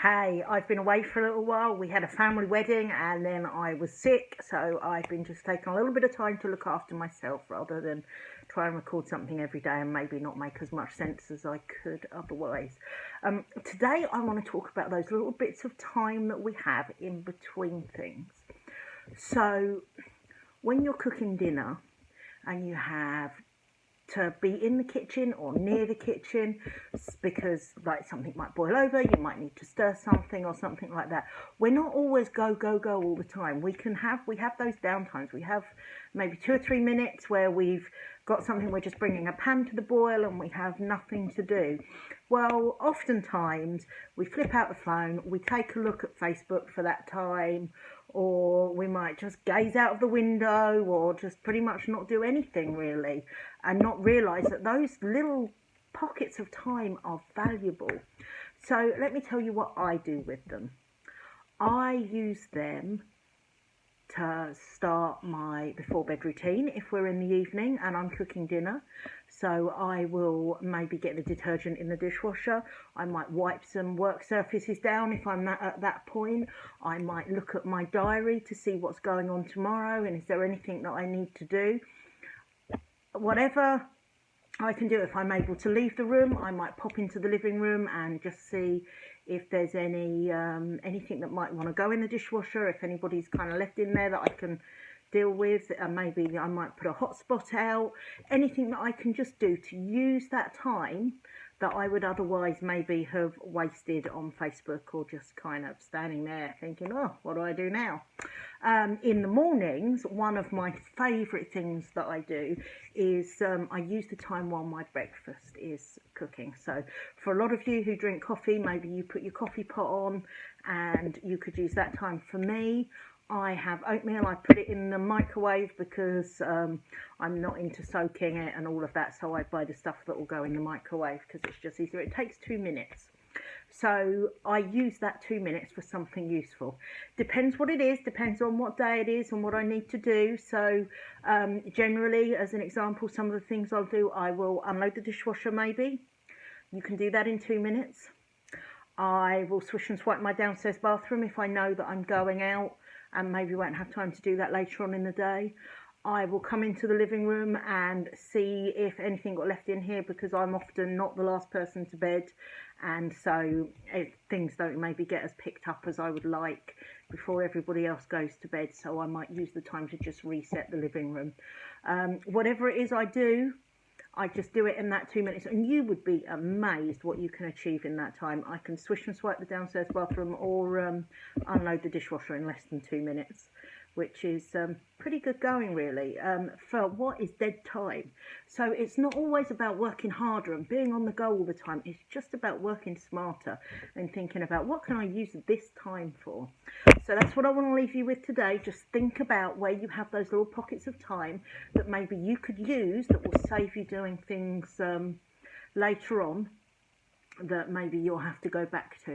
Hey, I've been away for a little while. We had a family wedding and then I was sick, so I've been just taking a little bit of time to look after myself rather than try and record something every day and maybe not make as much sense as I could otherwise. Today I want to talk about those little bits of time that we have in between things. So, when you're cooking dinner and you have to be in the kitchen or near the kitchen because like something might boil over, you might need to stir something or something like that. We're not always go all the time. We have those downtimes. We have maybe 2 or 3 minutes where we've got something, we're just bringing a pan to the boil and we have nothing to do. Well, oftentimes we flip out the phone, we take a look at Facebook for that time, or we might just gaze out of the window or just pretty much not do anything really and not realise that those little pockets of time are valuable. So let me tell you what I do with them. I use them to start my before bed routine if we're in the evening and I'm cooking dinner. So I will maybe get the detergent in the dishwasher. I might wipe some work surfaces down if I'm at that point. I might look at my diary to see what's going on tomorrow and is there anything that I need to do. Whatever I can do, if I'm able to leave the room, I might pop into the living room and just see if there's anything that might want to go in the dishwasher, if anybody's kind of left in there that I can deal with. Maybe I might put a hotspot out, anything that I can just do to use that time that I would otherwise maybe have wasted on Facebook or just kind of standing there thinking, oh, what do I do now? In the mornings, one of my favourite things that I do is I use the time while my breakfast is cooking. So for a lot of you who drink coffee, maybe you put your coffee pot on and you could use that time. For me, I have oatmeal. I put it in the microwave because I'm not into soaking it and all of that, so I buy the stuff that will go in the microwave because it's just easier. It takes 2 minutes. So I use that 2 minutes for something useful. Depends what it is, depends on what day it is and what I need to do. So generally, as an example, some of the things I'll do, I will unload the dishwasher maybe. You can do that in 2 minutes. I will swish and swipe my downstairs bathroom if I know that I'm going out and maybe won't have time to do that later on in the day. I will come into the living room and see if anything got left in here because I'm often not the last person to bed, and so things don't maybe get as picked up as I would like before everybody else goes to bed, so I might use the time to just reset the living room. Whatever it is I do, I just do it in that 2 minutes, and you would be amazed what you can achieve in that time. I can swish and swipe the downstairs bathroom or unload the dishwasher in less than 2 minutes, which is pretty good going really for what is dead time. So it's not always about working harder and being on the go all the time. It's just about working smarter and thinking about what can I use this time for. So that's what I want to leave you with today. Just think about where you have those little pockets of time that maybe you could use that will save you doing things later on that maybe you'll have to go back to.